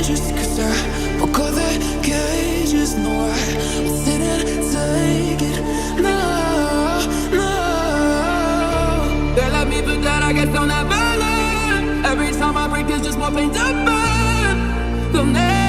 just 'cause I broke all the cages. No, I didn't take it. No, no. They let me put that, I guess they'll never learn. Every time I break, there's just more pain to burn. They'll never